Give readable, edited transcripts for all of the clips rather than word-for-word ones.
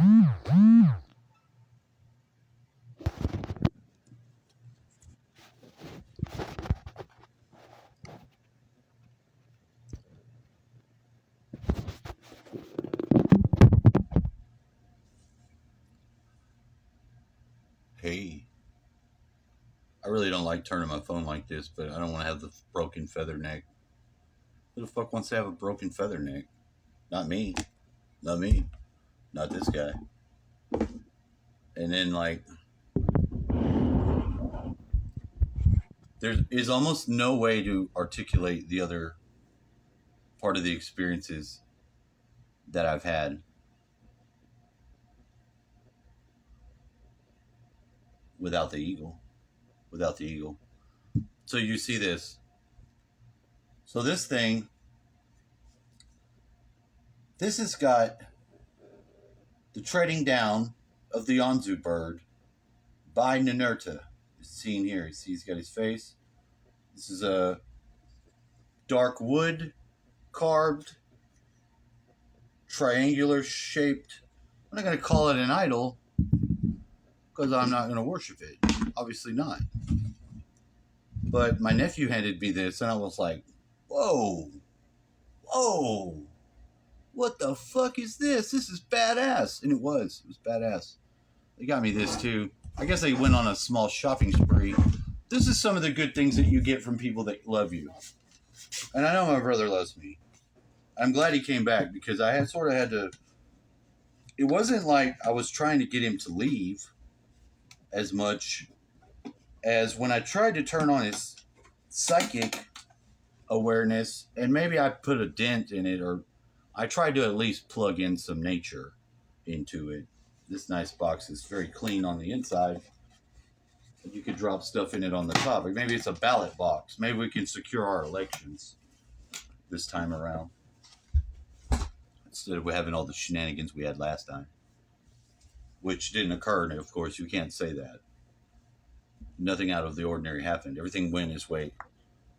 Hey, I really don't like turning my phone like this, but I don't want to have the broken feather neck. Who the fuck wants to have a broken feather neck? Not me. Not me. Not this guy. And then, like, there is almost no way to articulate the other part of the experiences that I've had without the eagle. Without the eagle. So you see this. So this thing, this has got the treading down of the Anzu bird by Ninurta. It's seen here. You see he's got his face. This is a dark wood carved, triangular shaped. I'm not going to call it an idol because I'm not going to worship it. Obviously not. But my nephew handed me this, and I was like, whoa, whoa, what the fuck is this? This is badass. And it was badass. They got me this too. I guess they went on a small shopping spree. This is some of the good things that you get from people that love you. And I know my brother loves me. I'm glad he came back because I had sort of had to. It wasn't like I was trying to get him to leave as much as when I tried to turn on his psychic awareness, and maybe I put a dent in it, or I tried to at least plug in some nature into it. This nice box is very clean on the inside. You could drop stuff in it on the top. Or maybe it's a ballot box. Maybe we can secure our elections this time around instead of having all the shenanigans we had last time, which didn't occur. And of course, you can't say that. Nothing out of the ordinary happened. Everything went its way.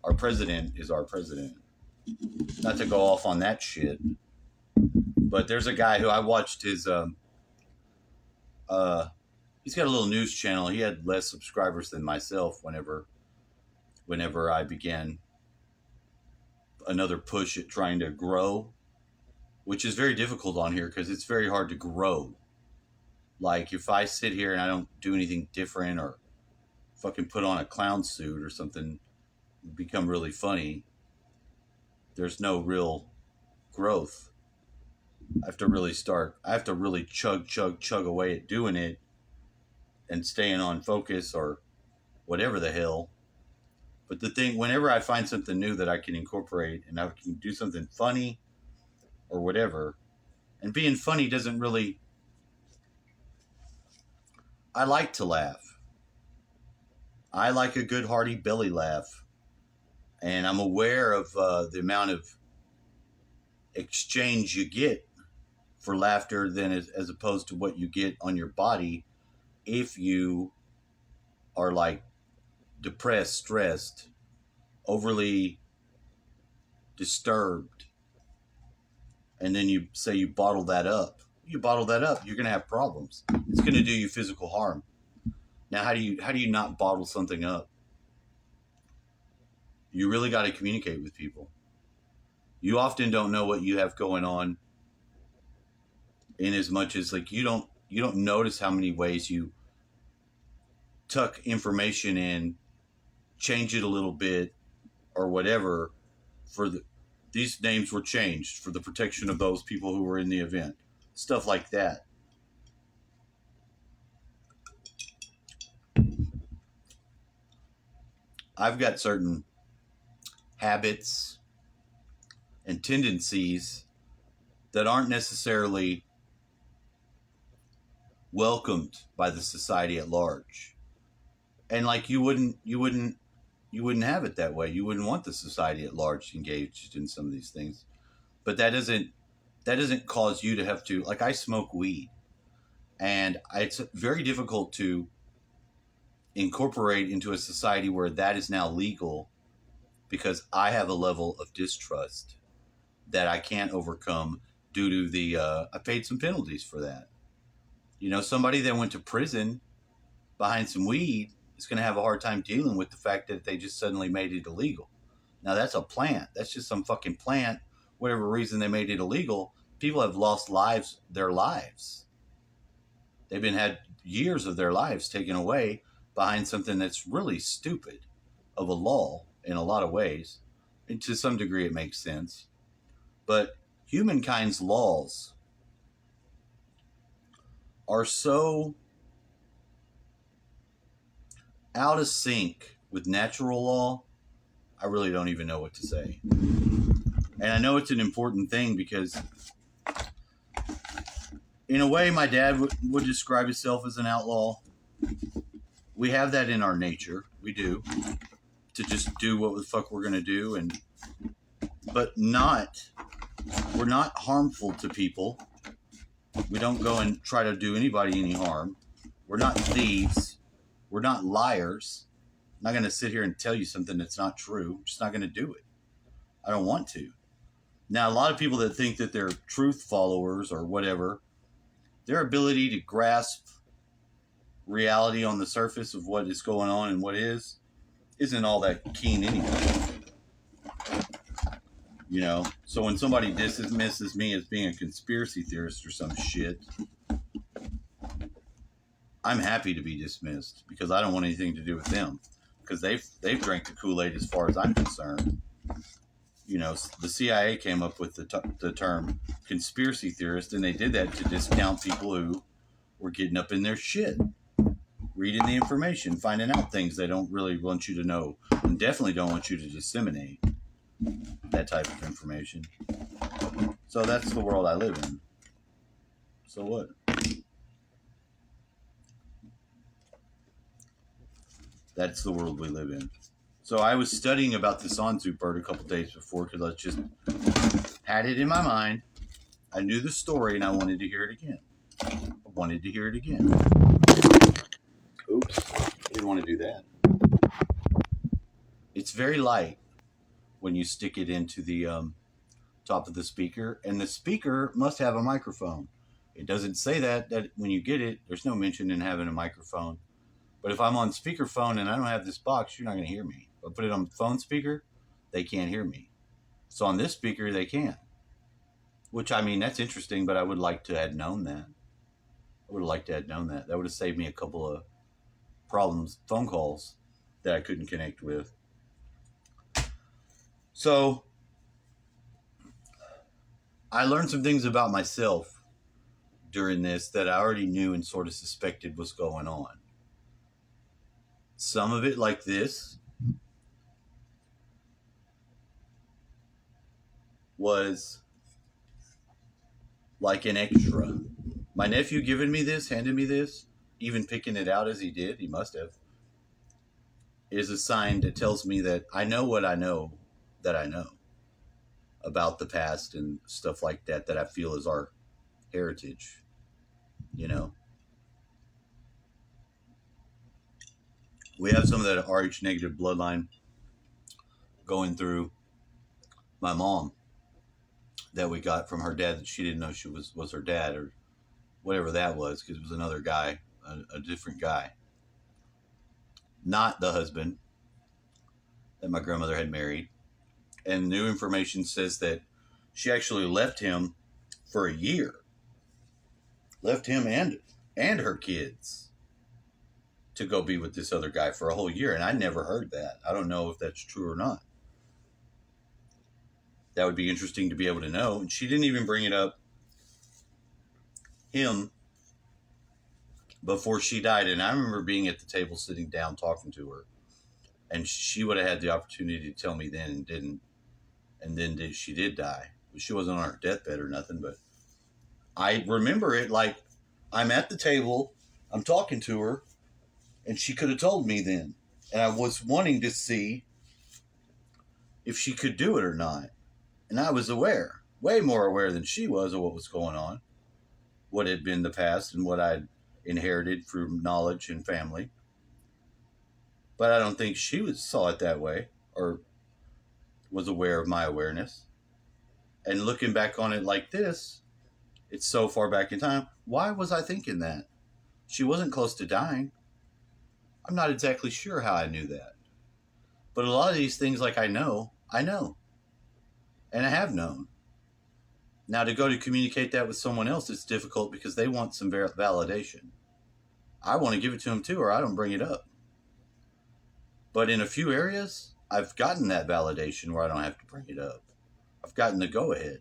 Our president is our president. Not to go off on that shit, but there's a guy who I watched his. He's got a little news channel. He had less subscribers than myself whenever I began another push at trying to grow, which is very difficult on here because it's very hard to grow. Like if I sit here and I don't do anything different or fucking put on a clown suit or something, become really funny, there's no real growth. I have to really chug away at doing it and staying on focus or whatever the hell. But the thing, whenever I find something new that I can incorporate and I can do something funny or whatever, and being funny doesn't really, I like to laugh. I like a good hearty belly laugh. And I'm aware of the amount of exchange you get for laughter than as opposed to what you get on your body if you are like depressed, stressed, overly disturbed, and then you say you bottle that up. You're going to have problems. It's going to do you physical harm. Now, how do you not bottle something up? You really got to communicate with people. You often don't know what you have going on, in as much as like you don't notice how many ways you tuck information in, change it a little bit, or whatever. These names were changed for the protection of those people who were in the event. Stuff like that. I've got certain habits and tendencies that aren't necessarily welcomed by the society at large. And like you wouldn't have it that way. You wouldn't want the society at large engaged in some of these things. But that doesn't cause you to have to, like, I smoke weed, and it's very difficult to incorporate into a society where that is now legal, because I have a level of distrust that I can't overcome due to I paid some penalties for that. Somebody that went to prison behind some weed is going to have a hard time dealing with the fact that they just suddenly made it illegal. Now, that's a plant. That's just some fucking plant. Whatever reason they made it illegal, people have lost their lives. They've been had years of their lives taken away behind something that's really stupid of a law in a lot of ways. And to some degree, it makes sense. But humankind's laws are so out of sync with natural law, I really don't even know what to say. And I know it's an important thing because, in a way, my dad would describe himself as an outlaw. We have that in our nature. We do. To just do what the fuck we're going to do. But we're not harmful to people. We don't go and try to do anybody any harm. We're not thieves. We're not liars. I'm not going to sit here and tell you something that's not true. I'm just not going to do it. I don't want to. Now, a lot of people that think that they're truth followers or whatever, their ability to grasp reality on the surface of what is going on and what isn't all that keen anyway. So when somebody dismisses me as being a conspiracy theorist or some shit, I'm happy to be dismissed because I don't want anything to do with them because they've drank the Kool-Aid as far as I'm concerned. The CIA came up with the term conspiracy theorist, and they did that to discount people who were getting up in their shit, reading the information, finding out things they don't really want you to know, and definitely don't want you to disseminate that type of information. So that's the world I live in. So what? That's the world we live in. So I was studying about the Sanzu bird a couple days before because I just had it in my mind. I knew the story and I wanted to hear it again. Oops, I didn't want to do that. It's very light when you stick it into the top of the speaker, and the speaker must have a microphone. It doesn't say that when you get it, there's no mention in having a microphone. But if I'm on speakerphone and I don't have this box, you're not going to hear me. If I put it on the phone speaker, they can't hear me. So on this speaker, they can. Which, I mean, that's interesting, but I would like to have known that. That would have saved me a couple of phone calls that I couldn't connect with. So I learned some things about myself during this that I already knew and sort of suspected was going on. Some of it, like this, was like an extra. My nephew handed me this, even picking it out as he did, he must have, is a sign that tells me that I know what I know that I know about the past and stuff like that I feel is our heritage, We have some of that Rh negative bloodline going through my mom that we got from her dad that she didn't know she was her dad or whatever that was, because it was another guy, a different guy, not the husband that my grandmother had married. And new information says that she actually left him for a year, left him and her kids to go be with this other guy for a whole year. And I never heard that. I don't know if that's true or not. That would be interesting to be able to know. And she didn't even bring it up him before she died. And I remember being at the table sitting down talking to her, and she would have had the opportunity to tell me then and didn't. And then she did die. She wasn't on her deathbed or nothing, but I remember it like I'm at the table, I'm talking to her, and she could have told me then. And I was wanting to see if she could do it or not. And I was aware, way more aware than she was of what was going on, what had been the past and what I'd inherited through knowledge and family. But I don't think she saw it that way or was aware of my awareness. And looking back on it like this, It's so far back in time. Why was I thinking that? She wasn't close to dying. I'm not exactly sure how I knew that. But a lot of these things, like I know, and I have known. Now, to go to communicate that with someone else, it's difficult because they want some validation. I want to give it to them too, or I don't bring it up. But in a few areas, I've gotten that validation where I don't have to bring it up. I've gotten the go ahead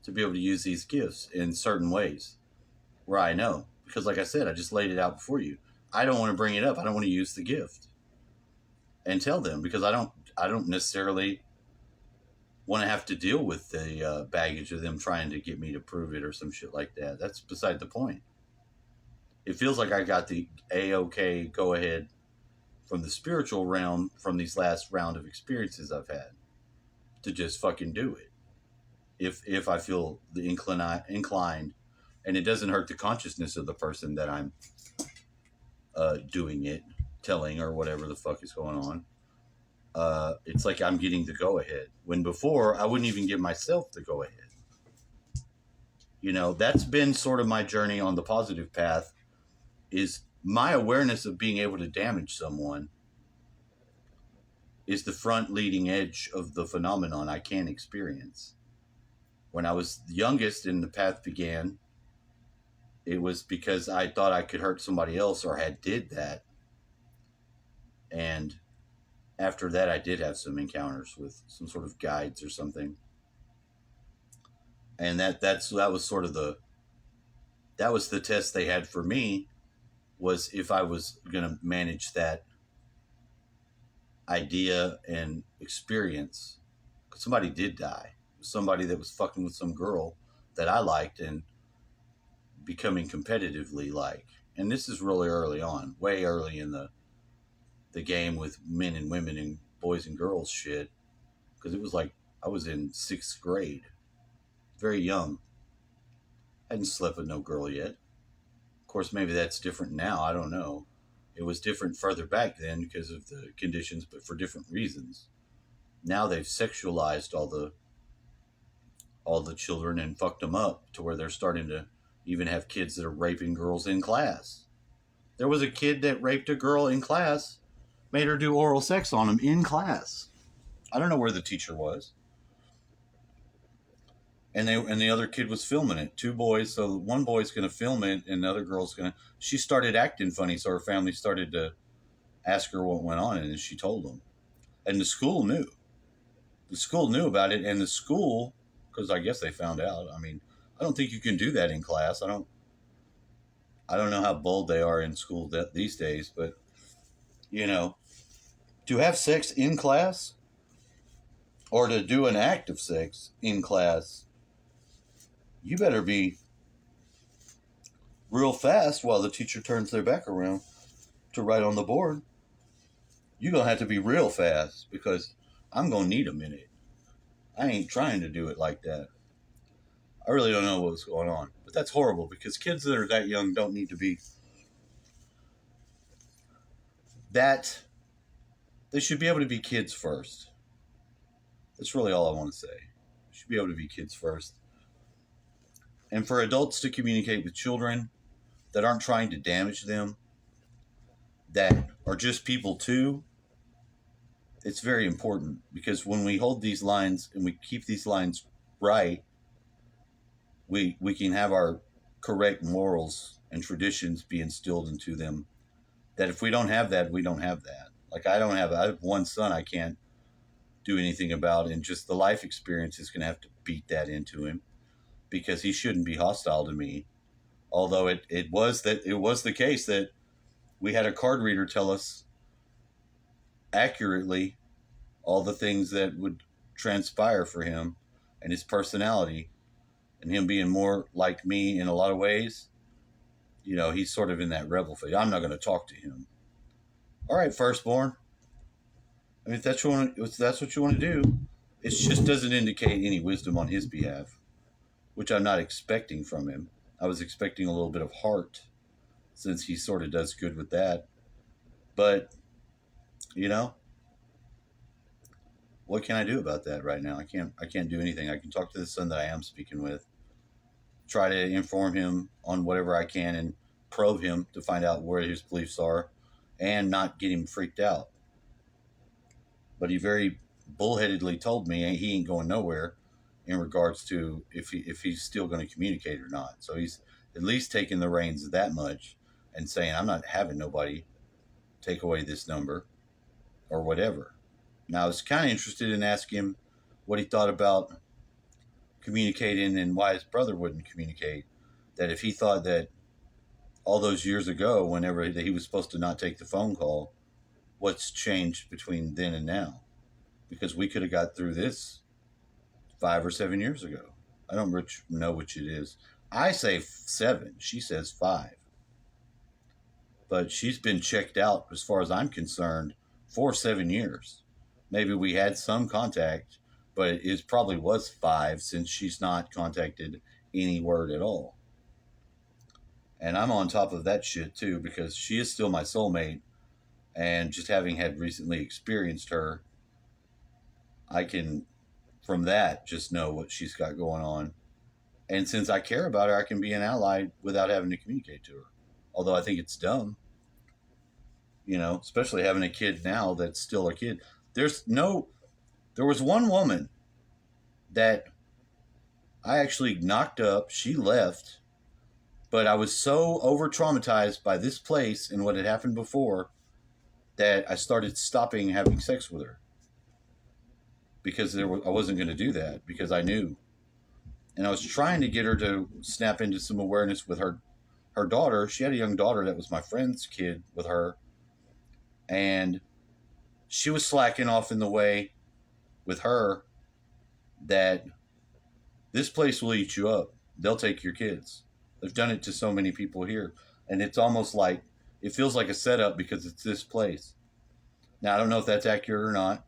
to be able to use these gifts in certain ways where I know. Because, like I said, I just laid it out before you. I don't want to bring it up. I don't want to use the gift and tell them because I don't necessarily want to have to deal with the baggage of them trying to get me to prove it or some shit like that. That's beside the point. It feels like I got the A-OK go ahead from the spiritual realm from these last round of experiences I've had to just fucking do it. If I feel the inclined, and it doesn't hurt the consciousness of the person that I'm doing it, telling, or whatever the fuck is going on. It's like I'm getting the go ahead. When before, I wouldn't even give myself the go ahead. You know, that's been sort of my journey on the positive path, is my awareness of being able to damage someone is the front leading edge of the phenomenon I can experience. When I was youngest and the path began, it was because I thought I could hurt somebody else or had did that. And after that, I did have some encounters with some sort of guides or something. And that was sort of the test they had for me, was if I was going to manage that idea and experience. Somebody did die. Somebody that was fucking with some girl that I liked and becoming competitively like. And this is really early on, way early in the game with men and women and boys and girls shit. Because it was like I was in 6th grade, very young. Hadn't slept with no girl yet. Of course, maybe that's different now. I don't know. It was different further back then because of the conditions, but for different reasons. Now they've sexualized all the children and fucked them up to where they're starting to even have kids that are raping girls in class. There was a kid that raped a girl in class, made her do oral sex on him in class. I don't know where the teacher was. And the other kid was filming it. 2 boys, so one boy's going to film it, and the other girl's going to. She started acting funny, so her family started to ask her what went on, and she told them. And the school knew. The school knew about it, and the school, because I guess they found out. I mean, I don't think you can do that in class. I don't know how bold they are in school these days, but you know, to have sex in class or to do an act of sex in class, you better be real fast while the teacher turns their back around to write on the board. You're going to have to be real fast because I'm going to need a minute. I ain't trying to do it like that. I really don't know what's going on. But that's horrible because kids that are that young don't need to be that. They should be able to be kids first. That's really all I want to say. They should be able to be kids first. And for adults to communicate with children that aren't trying to damage them, that are just people too, it's very important because when we hold these lines and we keep these lines right, we can have our correct morals and traditions be instilled into them. That if we don't have that, we don't have that. Like I have one son I can't do anything about, and just the life experience is going to have to beat that into him because he shouldn't be hostile to me. Although it was the case that we had a card reader tell us accurately all the things that would transpire for him and his personality and him being more like me in a lot of ways. You know, he's sort of in that rebel phase. I'm not going to talk to him. All right, firstborn. I mean, if that's what you want to do, it just doesn't indicate any wisdom on his behalf, which I'm not expecting from him. I was expecting a little bit of heart, since he sort of does good with that. But, you know, what can I do about that right now? I can't do anything. I can talk to the son that I am speaking with try to inform him on whatever I can and probe him to find out where his beliefs are and not get him freaked out. But he very bullheadedly told me he ain't going nowhere in regards to if he's still going to communicate or not. So he's at least taking the reins that much and saying, I'm not having nobody take away this number or whatever. Now, I was kind of interested in asking him what he thought about communicating and why his brother wouldn't communicate. That if he thought that all those years ago, whenever he was supposed to not take the phone call, what's changed between then and now? Because we could have got through this 5 or 7 years ago. I don't know which it is. I say 7. She says 5. But she's been checked out, as far as I'm concerned, for 7 years. Maybe we had some contact, but it probably was 5 since she's not contacted any word at all. And I'm on top of that shit too, because she is still my soulmate. And just having had recently experienced her, I can, from that, just know what she's got going on. And since I care about her, I can be an ally without having to communicate to her. Although I think it's dumb, especially having a kid now that's still a kid. There was one woman that I actually knocked up. She left, but I was so over traumatized by this place and what had happened before that I started stopping having sex with her because I wasn't going to do that because I knew. And I was trying to get her to snap into some awareness with her daughter. She had a young daughter that was my friend's kid with her. And she was slacking off in the way with her that this place will eat you up. They'll take your kids. They've done it to so many people here. And it's almost like, it feels like a setup because it's this place. Now, I don't know if that's accurate or not.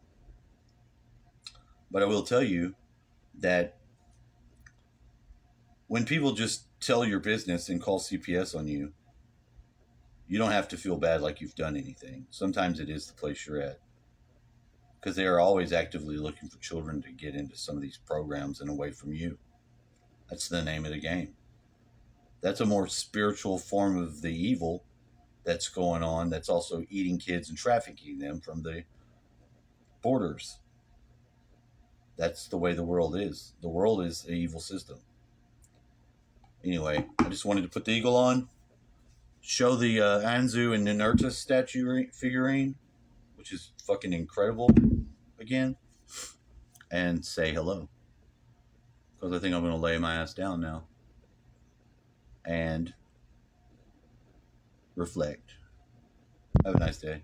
But I will tell you that when people just tell your business and call CPS on you, you don't have to feel bad like you've done anything. Sometimes it is the place you're at. Because they are always actively looking for children to get into some of these programs and away from you. That's the name of the game. That's a more spiritual form of the evil that's going on, that's also eating kids and trafficking them from the borders. That's the way the world is. The world is an evil system. Anyway, I just wanted to put the eagle on, show the Anzu and Ninurta statue figurine, which is fucking incredible again, and say hello. Because I think I'm going to lay my ass down now and reflect. Have a nice day.